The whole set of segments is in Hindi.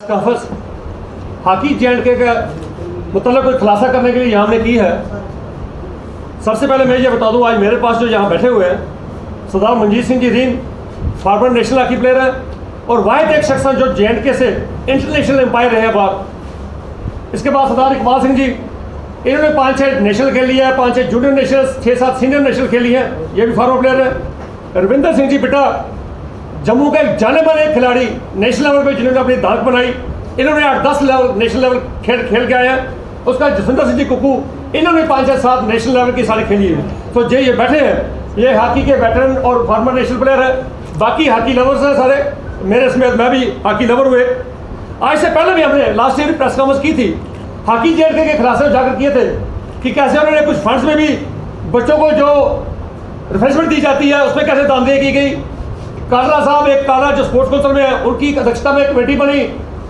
कॉन्फ्रेंस हॉकी जे&के का मतलब कोई खुलासा करने के लिए यहाँ हमने की है। सबसे पहले मैं ये बता दूँ, आज मेरे पास जो यहाँ बैठे हुए हैं सरदार मनजीत सिंह जी रीन फॉर्मर नेशनल हॉकी प्लेयर है और वाहिद एक शख्स जो जे&के से इंटरनेशनल एम्पायर रहे बात। इसके बाद सरदार इकबाल सिंह जी, इन्होंने 5-6 नेशनल खेल लिया है, 5-6 जूनियर नेशनल, 6-7 सीनियर नेशनल खेली है, ये भी फॉर्मर प्लेयर है। रविंदर सिंह जी बेटा जम्मू का एक जाने माने खिलाड़ी नेशनल लेवल पे जिन्होंने अपनी दांत बनाई, इन्होंने 8-10 लेवल नेशनल लेवल खेल के आए हैं। उसका जसविंदर सिंह जी कुकू, इन्होंने 5-6-7 नेशनल लेवल की सारी खेली है। तो ये बैठे हैं, ये हॉकी के वेटरन और फॉर्मर नेशनल प्लेयर है। बाकी हॉकी लवर्स हैं सारे, मेरे समेत मैं भी हॉकी लवर हुए। आज से पहले भी हमने लास्ट ईयर प्रेस कॉन्फ्रेंस की थी, हॉकी जे&के के खुलासे उजागर किए थे कि कैसे उन्होंने कुछ फंड्स में भी बच्चों को जो रिफ्रेशमेंट दी जाती है उसमें कैसे दानदेही की गई। काला साहब, एक काला जो स्पोर्ट्स काउंसिल में है, उनकी अध्यक्षता में एक कमेटी बनी,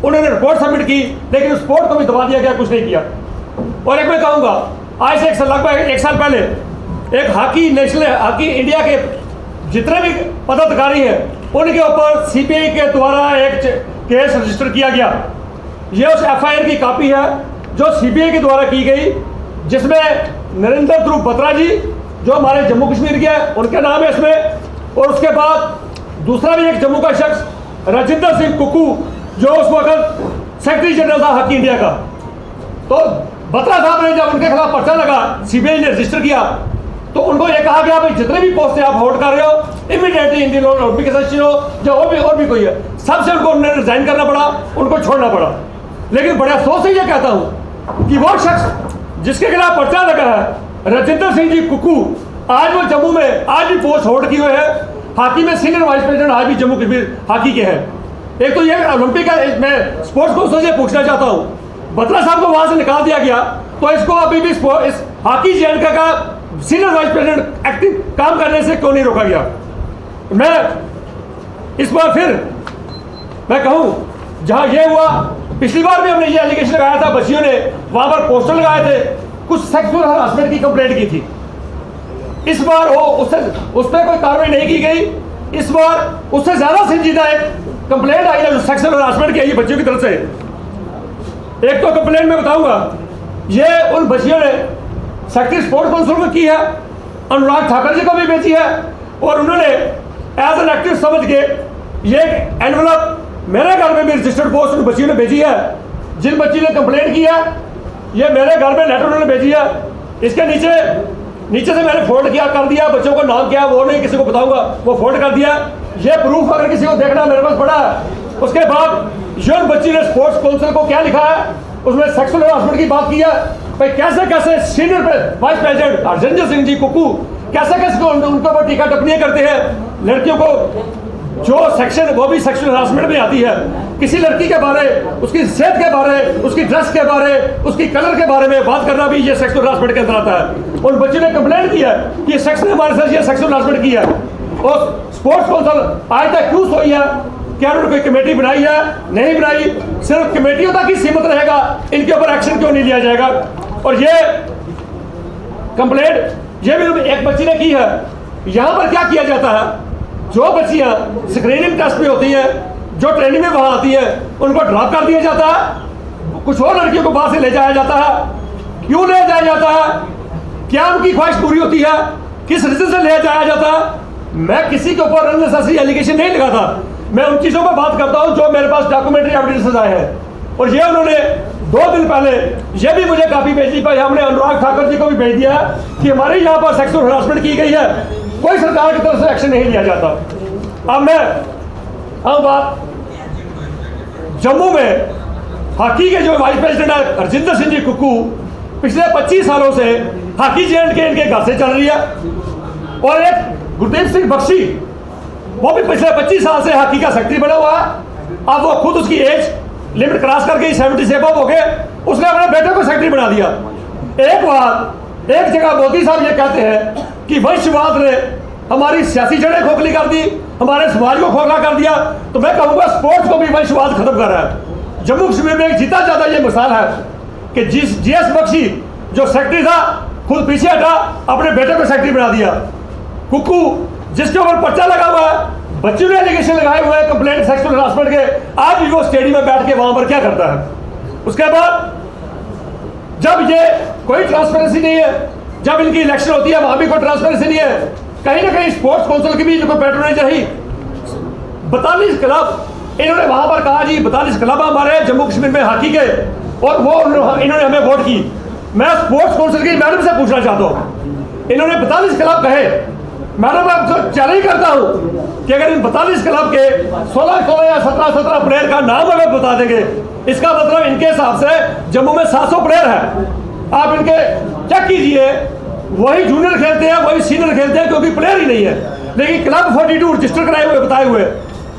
उन्होंने रिपोर्ट सबमिट की, लेकिन उस रिपोर्ट को भी दबा दिया गया, कुछ नहीं किया। और एक मैं कहूँगा, आज से लगभग 1 साल पहले एक हॉकी नेशनल हॉकी इंडिया के जितने भी पदाधिकारी हैं उनके ऊपर CBI के द्वारा एक केस रजिस्टर किया गया। ये उस FIR की कॉपी है जो CBI के द्वारा की गई, जिसमें नरेंद्र ध्रुव बत्रा जी जो हमारे जम्मू कश्मीर के हैं उनके नाम है इसमें, और उसके बाद दूसरा भी एक जम्मू का शख्स राजिंदर सिंह कुकू जो उस वक्त सेक्रेटरी जनरल था हॉकी इंडिया का। तो बत्रा साहब ने जब उनके खिलाफ पर्चा लगा, CBI ने रजिस्टर किया, तो उनको ये कहा गया भाई जितने भी पोस्ट आप होल्ड कर रहे हो इमीडिएटली इंडियन ओलंपिक एसोसिएशन हो जो और भी कोई है, सबसे उनको उन्हें रिजाइन करना पड़ा, उनको छोड़ना पड़ा। लेकिन बड़े अफसोस से ये कहता हूँ कि वो शख्स जिसके खिलाफ पर्चा लगा है राजिंदर सिंह जी कुकू, आज वो जम्मू में आज भी पोस्ट होल्ड किए हुए है, हॉकी में सीनियर वाइस प्रेसिडेंट आज भी जम्मू कश्मीर हॉकी के हैं। एक तो ये ओलंपिक का मैं स्पोर्ट्स काउंसिल से पूछना चाहता हूँ, बत्रा साहब को वहां से निकाल दिया गया तो इसको अभी भी इस हॉकी जे&के का सीनियर वाइस प्रेसिडेंट एक्टिव काम करने से क्यों नहीं रोका गया। मैं इस बार फिर मैं कहूँ, जहां ये हुआ, पिछली बार भी हमने ये एलिगेशन लगाया था, बच्चियों ने वहां पर पोस्टर लगाए थे, कुछ सेक्सुअल हरासमेंट की कंप्लेंट की थी। इस बार वो उस पर कोई कार्रवाई नहीं की गई। इस बार उससे ज्यादा संजीदा एक कंप्लेंट आई है जो सेक्सुअल हरासमेंट की आई है बच्चियों की तरफ से। एक तो कंप्लेंट में बताऊंगा, ये उन बच्चियों ने सेक्रेटरी स्पोर्ट्स काउंसिल को की है, अनुराग ठाकुर जी को भी भेजी है, और उन्होंने एज एन एक्टिव समझ के ये एनवलप मेरे घर में भी रजिस्टर्ड पोस्ट उन बच्चियों ने भेजी है। जिन बच्ची ने कंप्लेंट की है, ये मेरे घर में लेटर उन्होंने भेजी है। इसके नीचे से मैंने फोल्ड किया कर दिया, बच्चों को नाम क्या वो नहीं किसी को बताऊंगा, वो फोल्ड कर दिया। ये प्रूफ अगर किसी को देखना मेरे पास पड़ा है। उसके बाद ये बच्ची ने स्पोर्ट्स काउंसिल को क्या लिखा है, उसमें सेक्सुअल हरासमेंट की बात की है। भाई कैसे senior vice president Rajinder Singh ji Kuku कैसे उनके ऊपर टीका टिप्पणियां करते हैं। लड़कियों को जो सेक्शन वो भी सेक्सुअल हरासमेंट में आती है, किसी लड़की के बारे, उसकी सेहत के बारे, उसकी ड्रेस के बारे, उसकी कलर के बारे में बात करना भी ये सेक्सुअल हरासमेंट के अंदर आता है। उन बच्चे ने कंप्लेंट की है कि सेक्स ने हमारे साथ ये सेक्सुअल हरासमेंट किया है, और स्पोर्ट्स काउंसिल आज तक क्यों सोई है, क्या उन्होंने कोई कमेटी बनाई है, नहीं बनाई, सिर्फ कमेटियों तक ही सीमित रहेगा, इनके ऊपर एक्शन क्यों नहीं लिया जाएगा। और ये कंप्लेंट ये भी एक बच्ची ने की है। यहाँ पर क्या किया जाता है, जो बच्चियाँ स्क्रीनिंग टेस्ट में होती हैं, जो ट्रेनिंग में वहाँ आती है, उनको ड्रॉप कर दिया जाता है, कुछ और लड़कियों को बाहर से ले जाया जाता है। क्यों ले जाया जाता है, क्या उनकी ख्वाहिश पूरी होती है, किस रीजन से ले जाया जाता है। मैं किसी के ऊपर अननेसेसरी एलिगेशन नहीं लगाता, मैं उन चीज़ों पर बात करता हूँ जो मेरे पास डॉक्यूमेंट्री एविडेंसेस आए हैं। और ये उन्होंने 2 दिन पहले ये भी मुझे काफ़ी भेजी, भाई हमने अनुराग ठाकुर जी को भी भेज दिया कि हमारे यहाँ पर सेक्सुअल हरासमेंट की गई है, कोई सरकार की तरफ से एक्शन नहीं लिया जाता। अब मैं बात जम्मू में हॉकी के जो वाइस प्रेसिडेंट है राजिंदर सिंह जी कुकू, पिछले 25 सालों से हॉकी जे&के इनके घर से चल रही है। और एक गुरदीप सिंह बख्शी, वो भी पिछले 25 साल से हॉकी का सेक्रेटरी बना हुआ है। अब वो खुद उसकी एज लिमिट क्रॉस कर गई, 70 से अबव हो गए, उसने अपने बेटे को सेक्रेटरी बना दिया। एक जगह मोदी साहब ये कहते हैं कि वंशवाद ने हमारी सियासी जड़ें खोखली कर दी, हमारे समाज को खोखला कर दिया। तो मैं कहूँगा स्पोर्ट्स को भी वंशवाद खत्म कर रहा है। जम्मू कश्मीर में एक जीता जाता ये मिसाल है कि GS बख्शी जो सेक्रेटरी था खुद पीछे हटा, अपने बेटे को सेक्रेटरी बना दिया। कुकू जिसके ऊपर पर्चा लगा हुआ है बच्चों ने एलिगेशन लगाए हुए हैं कंप्लेंट सेक्सुअल हरासमेंट के, आज भी वो स्टेडियम में बैठ के वहां पर क्या करता है। उसके बाद जब ये कोई ट्रांसपेरेंसी नहीं है, जब इनकी इलेक्शन होती है वहां भी कोई ट्रांसपेरेंसी नहीं है, कहीं ना कहीं स्पोर्ट्स काउंसिल की भी इनको पैट्रोनेज रही। 42 क्लब इन्होंने वहां पर कहा जी 42 क्लब हमारे जम्मू कश्मीर में हॉकी के, और वो इन्होंने हमें वोट की। मैं स्पोर्ट्स काउंसिल की मैडम से पूछना चाहता हूँ, इन्होंने 42 क्लब कहे, मैडम मैं आपको चैलेंज करता हूँ कि अगर इन 42 क्लब के 16 या 17 प्लेयर का नाम अगर बता देंगे, इसका मतलब इनके हिसाब से जम्मू में 700 प्लेयर है। आप इनके चेक कीजिए, वही जूनियर खेलते हैं, वही सीनियर खेलते हैं, क्योंकि प्लेयर ही नहीं है। लेकिन क्लब 42 रजिस्टर कराए हुए बताए हुए,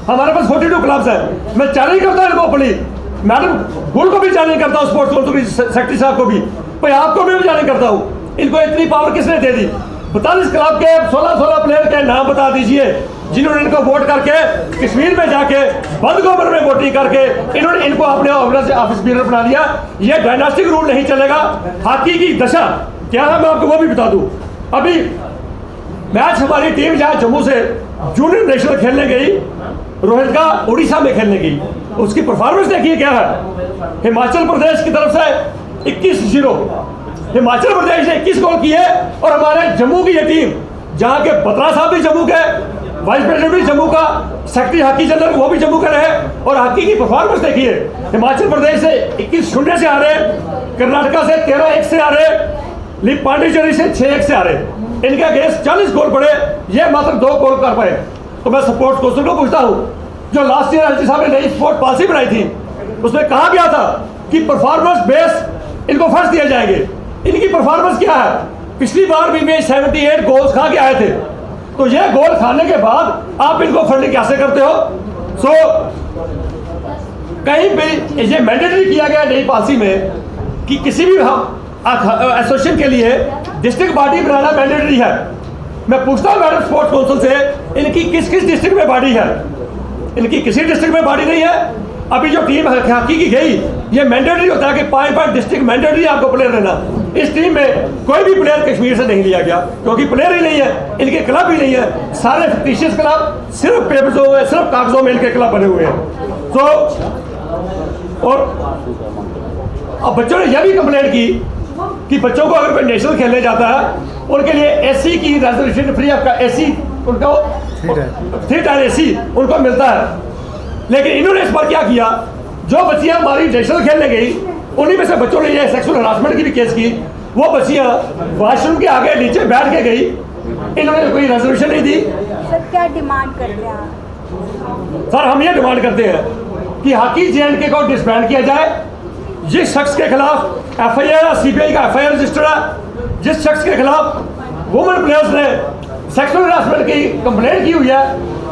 हमारे पास 42 क्लब्स हैं। मैं चैलेंज करता हूँ इनको, अपनी मैडम गुल को भी चैलेंज करता हूँ, स्पोर्ट्स काउंसिल सेक्रेटरी साहब को भी, भाई आपको भी चैलेंज करता हूँ, इनको इतनी पावर किसने दे दी। 42 क्लब के 16 प्लेयर के नाम बता दीजिए जिन्होंने इनको वोट करके कश्मीर में जाके बंद गोबर में वोटिंग करके इन्होंने इनको अपने ऑफिस बीनर बना लिया। ये डायनास्टिक रूल नहीं चलेगा। हॉकी की दशा क्या है मैं आपको वो भी बता दूं। अभी मैच हमारी टीम जहाँ जम्मू से जूनियर नेशनल खेलने गई, रोहित का उड़ीसा में खेलने गई, उसकी परफॉर्मेंस देखिए क्या है। हिमाचल प्रदेश की तरफ से 21-0 हिमाचल प्रदेश ने 21 गोल किए, और हमारे जम्मू की ये टीम जहाँ के बत्रा साहब भी जम्मू के, वाइस प्रेसिडेंट भी जम्मू का, सेक्रेटरी हॉकी जनरल वो भी जम्मू के रहे, और हॉकी की परफॉर्मेंस देखिए। हिमाचल प्रदेश से 21-0 से आ रहे, कर्नाटका से 13-1 से आ रहे, पांडिचेरी से 6-1 से आ रहे। इनके अगेंस्ट 40 गोल पड़े, ये मात्र 2 गोल कर पाए। तो मैं स्पोर्ट्स काउंसिल को पूछता हूँ, जो लास्ट ईयर एलजी साहब ने नई स्पोर्ट पॉलिसी बनाई थी, उसमें कहा गया था कि परफॉर्मेंस बेस इनको फर्स्ट दिए जाएंगे। इनकी परफॉर्मेंस क्या है? पिछली बार भी वे 78 गोल्स खा के आए थे, तो ये गोल खाने के बाद आप इनको फंडिंग कैसे करते हो? कहीं भी ये मैंडेटरी किया गया नई पॉलिसी में कि किसी भी एसोसिएशन के लिए डिस्ट्रिक्ट बॉडी बनाना मैंडेटरी है। मैं पूछता हूँ मैडम स्पोर्ट्स काउंसिल से, इनकी किस किस डिस्ट्रिक्ट में बॉडी है? इनकी किसी डिस्ट्रिक्ट में बॉडी नहीं है। अभी जो टीम हॉकी की गई, ये मैंडेटरी होता है कि 5 डिस्ट्रिक्ट मैंडेटरी आपको प्लेयर लेना। इस टीम में कोई भी प्लेयर कश्मीर से नहीं लिया गया, क्योंकि प्लेयर ही नहीं है, इनके क्लब ही नहीं है, सारे फिक्टिशियस क्लब सिर्फ पेपर्सों में, सिर्फ कागजों में इनके क्लब बने हुए हैं। तो और अब बच्चों ने यह भी कंप्लेंट की कि बच्चों को अगर कोई नेशनल खेलने जाता है, उनके लिए एसी की रिजर्वेशन फ्री ऑफ एसी उनको 3 टायर एसी उनको मिलता है। लेकिन इन्होंने इस बार क्या किया, जो बच्चियां हमारी नेशनल खेलने गई, उन्हीं में से बच्चों ने ये सेक्सुअल हरासमेंट की भी केस की। वो बच्चियां वॉशरूम के आगे नीचे बैठ के गई, इन्होंने कोई रेजोल्यूशन नहीं दी। सर क्या डिमांड करते हैं? सर हम ये डिमांड करते हैं कि हॉकी JNK को डिसबैंड किया जाए। जिस शख्स के खिलाफ FIR CBI का FIR रजिस्टर है, जिस शख्स के खिलाफ वुमेन प्लेयर्स ने सेक्सुअल हरासमेंट की कंप्लेंट की हुई है,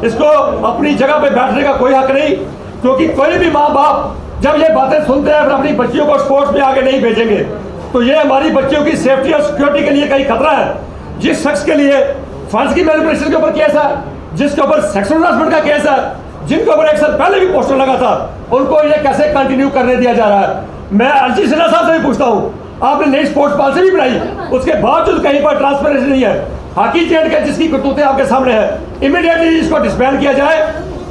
इसको अपनी जगह पे बैठने का कोई हक नहीं। क्योंकि कोई भी माँ बाप जब ये बातें सुनते हैं फिर अपनी बच्चियों को स्पोर्ट्स में आगे नहीं भेजेंगे, तो ये हमारी बच्चियों की सेफ्टी और सिक्योरिटी के लिए कहीं खतरा है। जिस शख्स के लिए फंड्स की मैनिपुलेशन के ऊपर केस है, जिसके ऊपर सेक्सुअल हरासमेंट का केस है, जिनके ऊपर 1 साल पहले भी पोस्टर लगा था, उनको ये कैसे कंटिन्यू करने दिया जा रहा है? मैं अर्जी सिन्हा साहब से भी पूछता हूँ, आपने नई स्पोर्ट्स पॉलिसी भी बनाई, उसके बावजूद कहीं पर ट्रांसपेरेंसी नहीं है। हॉकी JNK जिसकी करतूतें आपके सामने है, इमीडिएटली इसको डिसबैंड किया जाए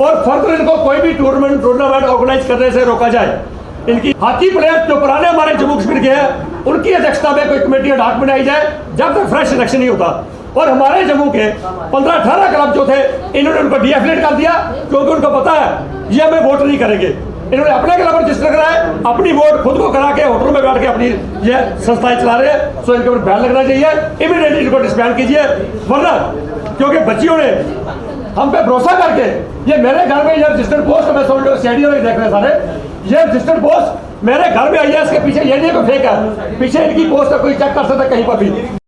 और फर्दर इनको कोई भी टूर्नामेंट ऑर्गेनाइज करने से रोका जाए। इनकी हॉकी प्लेयर जो पुराने हमारे जम्मू कश्मीर के हैं, उनकी अध्यक्षता में कोई कमेटी अडॉक बनाई जाए जब तक फ्रेश इलेक्शन नहीं होता। और हमारे जम्मू के 15-18 क्लब जो थे, इन्होंने उनको डीएफिलेट कर दिया, क्योंकि उनको पता है ये हमें वोट नहीं करेंगे। इन्होंने अपने क्लब रजिस्टर कराए, अपनी वोट खुद को करा के होटल में बैठ के अपनी ये संस्थाएं चला रहे हैं। सो इनके ऊपर बैन लगना चाहिए, इमीडिएटली इनको डिसबैंड कीजिए। वरना क्योंकि बच्चियों ने हम पे भरोसा करके, ये मेरे घर में ये रजिस्टर्ड पोस्ट, मैं समझ लो CID देख रहे हैं सारे, ये रजिस्टर्ड पोस्ट मेरे घर में आई है। इसके पीछे ये नहीं कोई फेक है, पीछे इनकी पोस्ट है, कोई चेक कर सकता है कहीं पर भी।